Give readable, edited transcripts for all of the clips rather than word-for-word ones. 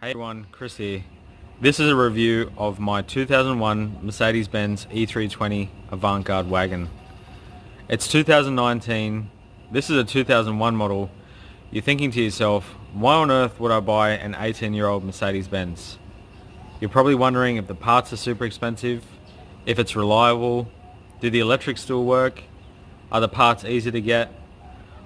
Hey everyone, Chris here. This is a review of my 2001 Mercedes-Benz E320 Avantgarde wagon. It's 2019, this is a 2001 model. You're thinking to yourself, why on earth would I buy an 18-year-old Mercedes-Benz? You're probably wondering if the parts are super expensive, if it's reliable, do the electrics still work, are the parts easy to get?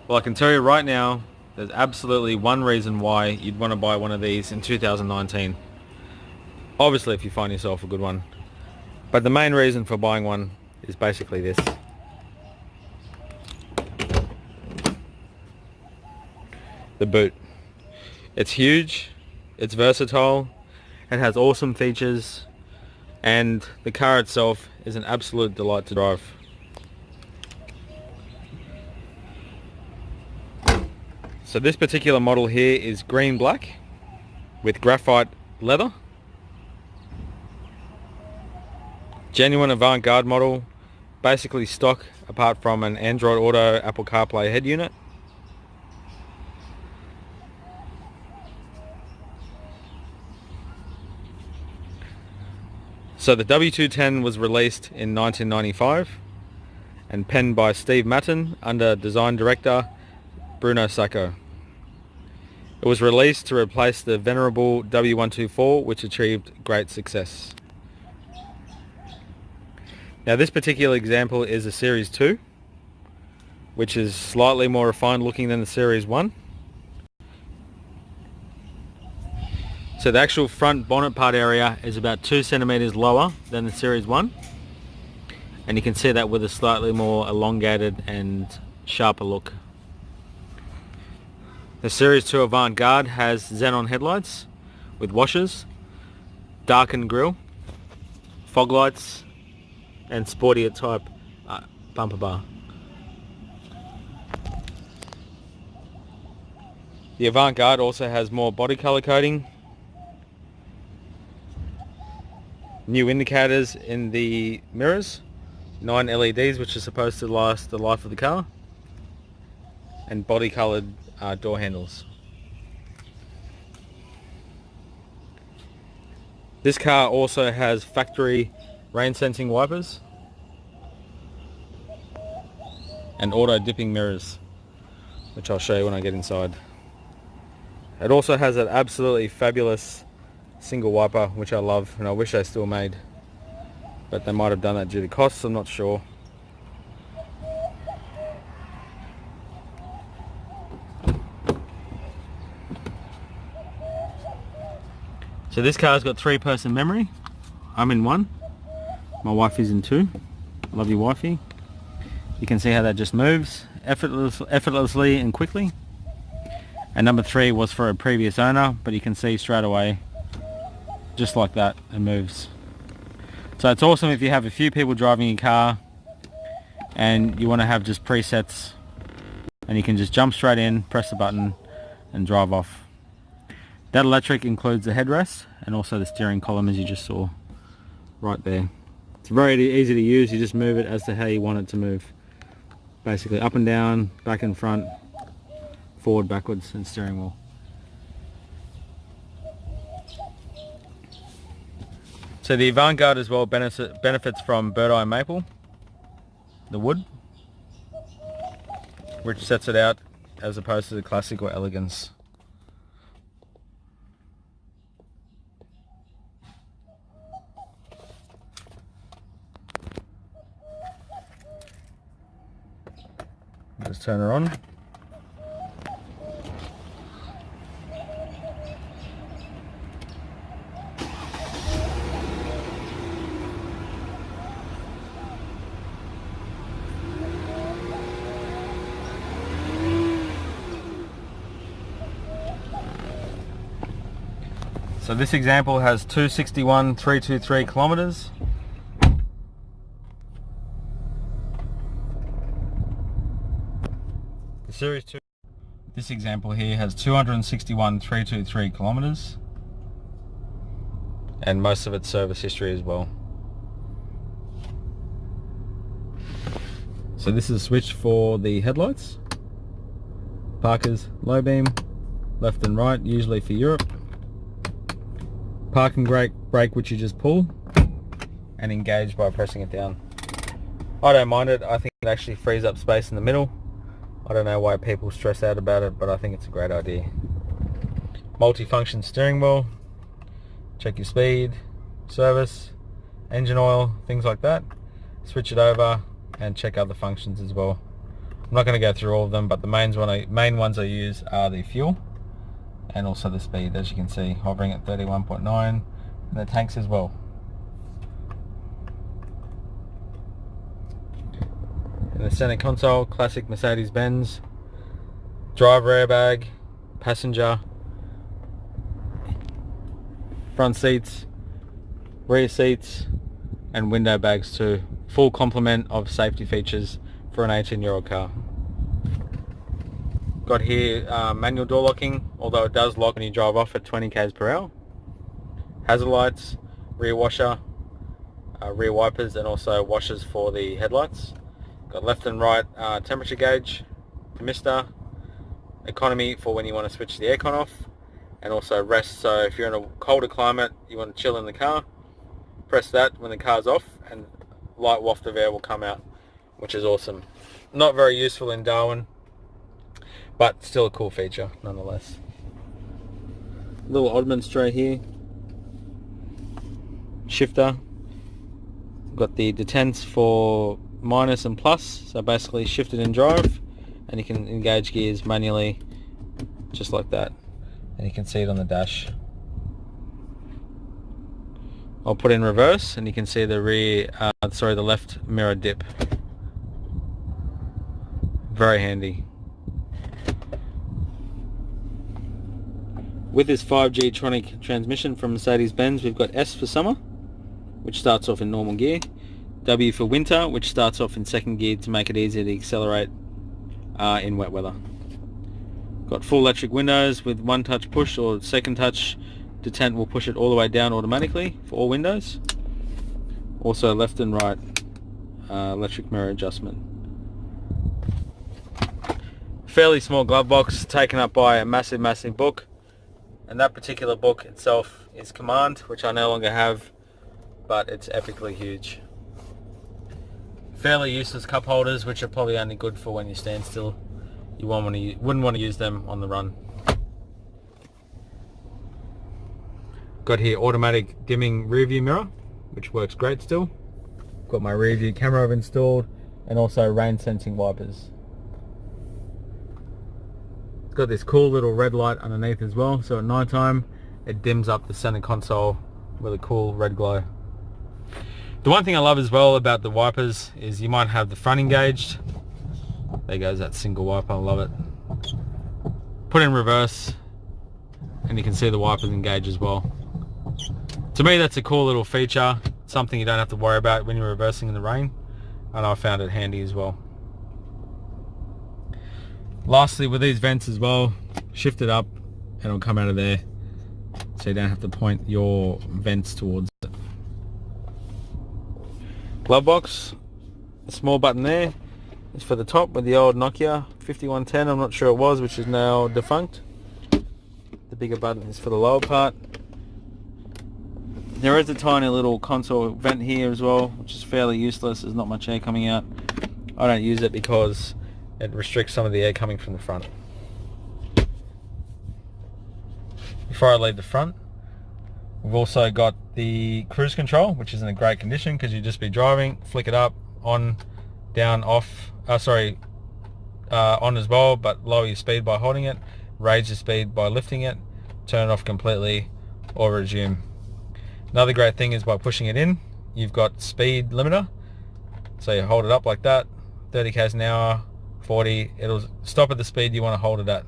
Well, I can tell you right now, there's absolutely one reason why you'd want to buy one of these in 2019. Obviously, if you find yourself a good one. But the main reason for buying one is basically this. The boot. It's huge, it's versatile, it has awesome features, and the car itself is an absolute delight to drive. So this particular model here is green black with graphite leather. Genuine Avantgarde model, basically stock apart from an Android Auto Apple CarPlay head unit. So the W210 was released in 1995 and penned by Steve Matten under design director Bruno Sacco. It was released to replace the venerable W124, which achieved great success. Now this particular example is a Series 2, which is slightly more refined looking than the Series 1. So the actual front bonnet part area is about 2 centimeters lower than the Series 1. And you can see that with a slightly more elongated and sharper look. The Series 2 Avantgarde has xenon headlights with washers, darkened grille, fog lights, and sportier type bumper bar. The Avantgarde also has more body color coding, new indicators in the mirrors, 9 LEDs which are supposed to last the life of the car, and body colored door handles. This car also has factory rain sensing wipers and auto dipping mirrors, which I'll show you when I get inside. It also has an absolutely fabulous single wiper, which I love, and I wish they still made, but they might have done that due to costs, I'm not sure. So this car's got 3-person memory. I'm in 1. My wife is in 2. Love you, wifey. You can see how that just moves effortlessly and quickly. And number 3 was for a previous owner, but you can see straight away, just like that, it moves. So it's awesome if you have a few people driving your car and you want to have just presets, and you can just jump straight in, press the button and drive off. That electric includes the headrest and also the steering column, as you just saw right there. It's very easy to use. You just move it as to how you want it to move. Basically up and down, back and front, forward, backwards, and steering wheel. So the Avantgarde as well benefits from bird eye maple, the wood, which sets it out as opposed to the classic or elegance. Just turn her on. So this example has 261,323 kilometers. The Series 2, this example here has 261,323 kilometers, and most of its service history as well. So this is a switch for the headlights. Parkers, low beam, left and right, usually for Europe. Parking brake, which you just pull, and engage by pressing it down. I don't mind it. I think it actually frees up space in the middle. I don't know why people stress out about it, but I think it's a great idea. Multi-function steering wheel. Check your speed, service, engine oil, things like that. Switch it over and check other functions as well. I'm not going to go through all of them, but the main ones I use are the fuel and also the speed, as you can see, hovering at 31.9, and the tanks as well. In the center console, classic Mercedes-Benz, driver airbag, passenger, front seats, rear seats, and window bags too. Full complement of safety features for an 18-year-old car. Got here manual door locking, although it does lock when you drive off at 20 km per hour. Hazard lights, rear washer, rear wipers, and also washers for the headlights. Got left and right temperature gauge, thermistor, economy for when you want to switch the aircon off, and also rest. So if you're in a colder climate, you want to chill in the car, press that when the car's off, and light waft of air will come out, which is awesome. Not very useful in Darwin, but still a cool feature nonetheless. Little oddments tray here, shifter. Got the detents for minus and plus, so basically shift it in drive, and you can engage gears manually just like that, and you can see it on the dash. I'll put in reverse and you can see the the left mirror dip. Very handy. With this 5G tronic transmission from Mercedes-Benz, we've got S for summer, which starts off in normal gear, W for winter, which starts off in second gear to make it easier to accelerate in wet weather. Got full electric windows with one touch push, or second touch detent will push it all the way down automatically for all windows. Also left and right electric mirror adjustment. Fairly small glove box taken up by a massive book, and that particular book itself is Command, which I no longer have, but it's epically huge. Fairly useless cup holders, which are probably only good for when you stand still. You wouldn't want to use them on the run. Got here automatic dimming rear view mirror, which works great still. Got my rear view camera installed, and also rain sensing wipers. It's got this cool little red light underneath as well, so at night time it dims up the center console with a cool red glow. The one thing I love as well about the wipers is you might have the front engaged. There goes that single wiper, I love it. Put in reverse and you can see the wipers engage as well. To me, that's a cool little feature, something you don't have to worry about when you're reversing in the rain, and I found it handy as well. Lastly, with these vents as well, shift it up and it'll come out of there, so you don't have to point your vents towards it. Glove box, a small button there is for the top with the old Nokia 5110, I'm not sure it was, which is now defunct. The bigger button is for the lower part. There is a tiny little console vent here as well, which is fairly useless. There's not much air coming out. I don't use it because it restricts some of the air coming from the front. Before I leave the front, we've also got the cruise control, which is in a great condition because you just be driving, flick it up, on, down, off, on as well, but lower your speed by holding it, raise your speed by lifting it, turn it off completely, or resume. Another great thing is by pushing it in, you've got speed limiter, so you hold it up like that, 30 km an hour, 40, it'll stop at the speed you want to hold it at.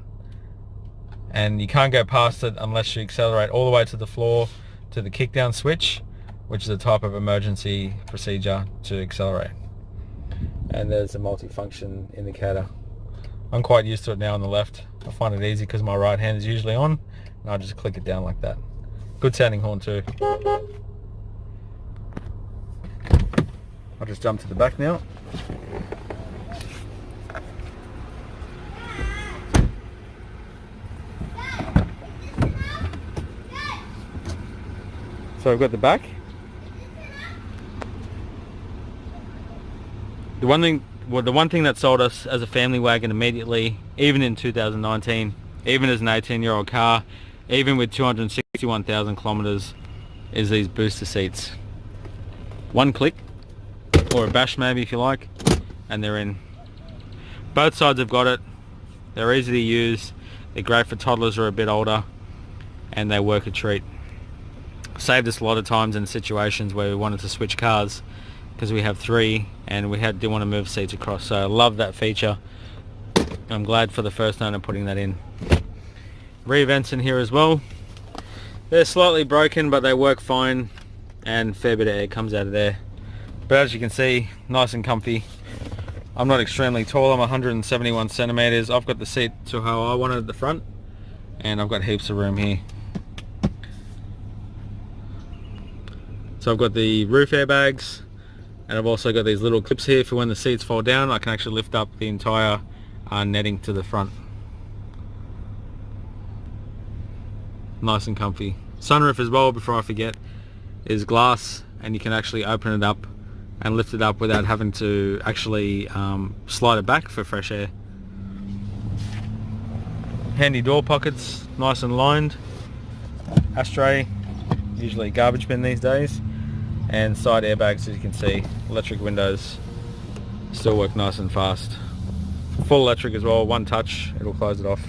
And you can't go past it unless you accelerate all the way to the floor to the kickdown switch, which is a type of emergency procedure to accelerate. And there's a multi-function indicator. I'm quite used to it now on the left. I find it easy because my right hand is usually on, and I just click it down like that. Good sounding horn too. I'll just jump to the back now. So I've got the back. The one thing that sold us as a family wagon immediately, even in 2019, even as an 18-year-old car, even with 261,000 kilometers, is these booster seats. One click, or a bash maybe if you like, and they're in. Both sides have got it. They're easy to use. They're great for toddlers who are a bit older, and they work a treat. Saved us a lot of times in situations where we wanted to switch cars because we have 3 and we didn't want to move seats across. So I love that feature. I'm glad for the first owner putting that in. Rear vents in here as well. They're slightly broken, but they work fine, and a fair bit of air comes out of there. But as you can see, nice and comfy. I'm not extremely tall, I'm 171 centimeters. I've got the seat to how I want it at the front, and I've got heaps of room here. So I've got the roof airbags, and I've also got these little clips here for when the seats fall down. I can actually lift up the entire netting to the front. Nice and comfy. Sunroof as well, before I forget, is glass, and you can actually open it up and lift it up without having to actually slide it back for fresh air. Handy door pockets, nice and lined. Ashtray, usually a garbage bin these days. And side airbags, as you can see. Electric windows still work nice and fast. Full electric as well, one touch, it'll close it off.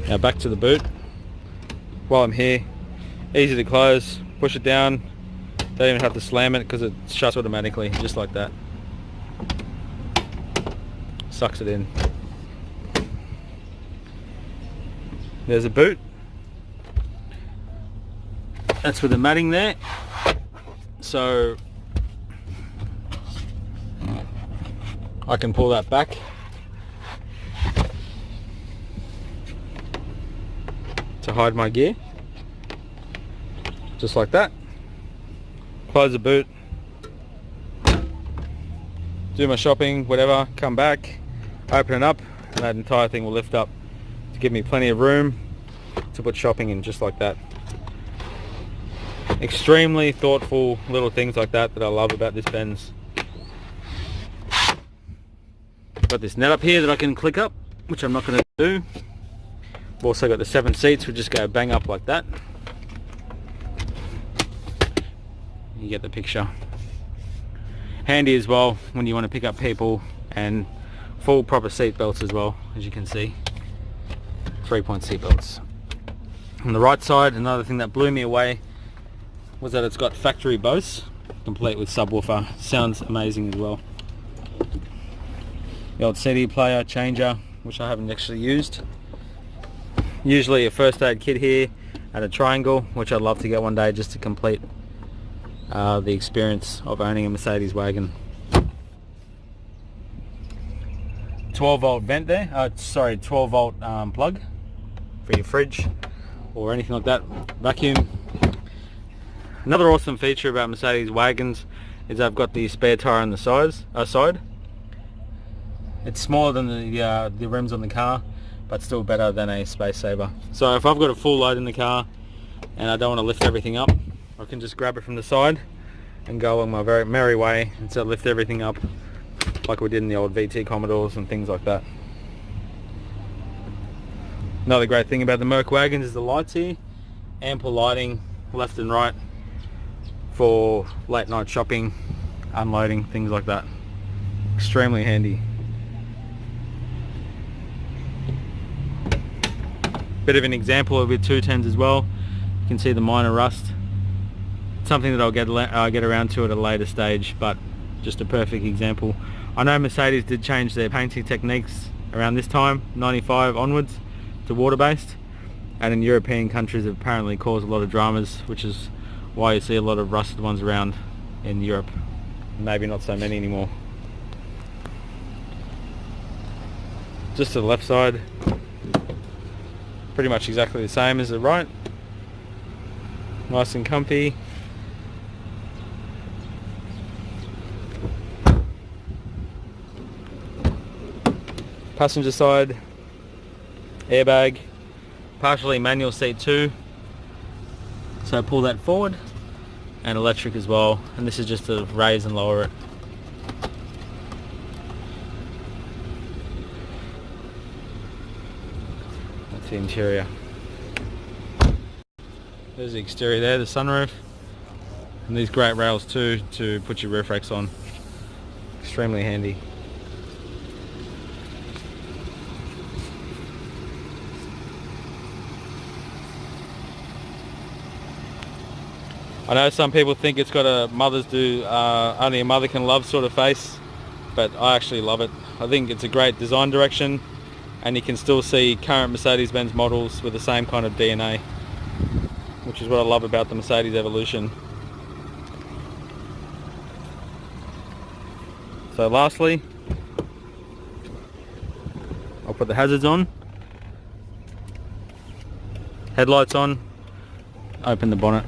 Now back to the boot. While I'm here, easy to close, push it down, don't even have to slam it because it shuts automatically, just like that. Sucks it in. There's a boot. That's with the matting there. So I can pull that back to hide my gear, just like that. Close the boot, do my shopping, whatever, come back, open it up, and that entire thing will lift up to give me plenty of room to put shopping in, just like that. Extremely thoughtful little things like that I love about this Benz. Got this net up here that I can click up, which I'm not going to do. I've also got the 7 seats, which just go bang up like that. You get the picture. Handy as well when you want to pick up people, and full proper seat belts as well, as you can see. 3-point seat belts. On the right side, another thing that blew me away was that it's got factory Bose, complete with subwoofer. Sounds amazing as well. The old CD player changer, which I haven't actually used. Usually a first aid kit here and a triangle, which I'd love to get one day just to complete the experience of owning a Mercedes wagon. 12 volt vent there, 12 volt plug for your fridge or anything like that. Vacuum. Another awesome feature about Mercedes wagons is I've got the spare tire on the side. It's smaller than the rims on the car, but still better than a space saver. So if I've got a full load in the car and I don't want to lift everything up, I can just grab it from the side and go along my very merry way instead of lift everything up like we did in the old VT Commodores and things like that. Another great thing about the Merc wagons is the lights here. Ample lighting left and right for late night shopping, unloading, things like that. Extremely handy. Bit of an example of with 210s as well. You can see the minor rust. Something that I'll get around to at a later stage, but just a perfect example. I know Mercedes did change their painting techniques around this time, 95 onwards, to water-based, and in European countries it apparently caused a lot of dramas, which is why you see a lot of rusted ones around in Europe. Maybe not so many anymore. Just to the left side, pretty much exactly the same as the right. Nice and comfy. Passenger side, airbag, partially manual seat too, so pull that forward, and electric as well, and this is just to raise and lower it. That's the interior. There's the exterior there, the sunroof, and these great rails too to put your roof racks on. Extremely handy. I know some people think it's got a only a mother can love sort of face, but I actually love it. I think it's a great design direction, and you can still see current Mercedes-Benz models with the same kind of DNA, which is what I love about the Mercedes evolution. So lastly, I'll put the hazards on, headlights on, open the bonnet.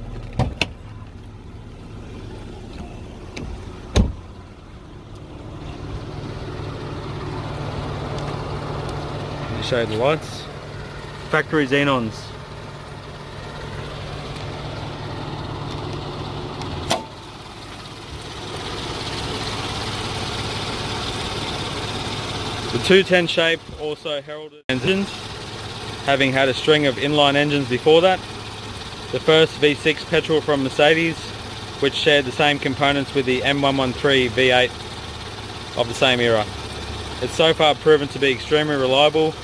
Let me show you the lights. Factory xenons. The 210 shape also heralded engines, having had a string of inline engines before that. The first V6 petrol from Mercedes, which shared the same components with the M113 V8 of the same era. It's so far proven to be extremely reliable,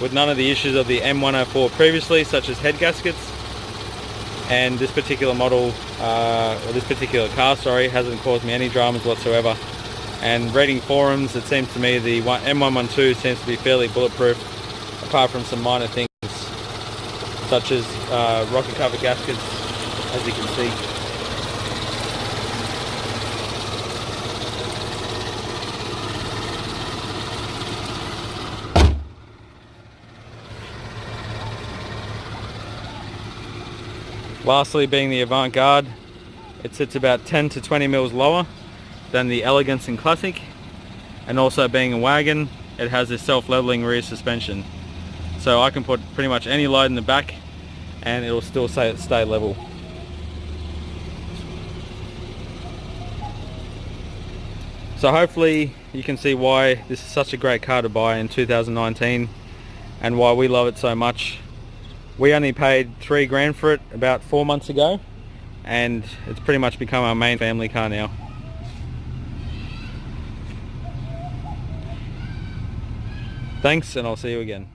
with none of the issues of the M104 previously, such as head gaskets. And this particular model, or this particular car, sorry, hasn't caused me any dramas whatsoever. And reading forums, it seems to me the M112 seems to be fairly bulletproof, apart from some minor things such as rocket cover gaskets, as you can see. Lastly, being the Avantgarde, it sits about 10 to 20 mils lower than the Elegance and Classic, and also being a wagon, it has this self-leveling rear suspension, so I can put pretty much any load in the back and it'll still stay level. So hopefully you can see why this is such a great car to buy in 2019 and why we love it so much. We only paid $3,000 for it about 4 months ago, and it's pretty much become our main family car now. Thanks, and I'll see you again.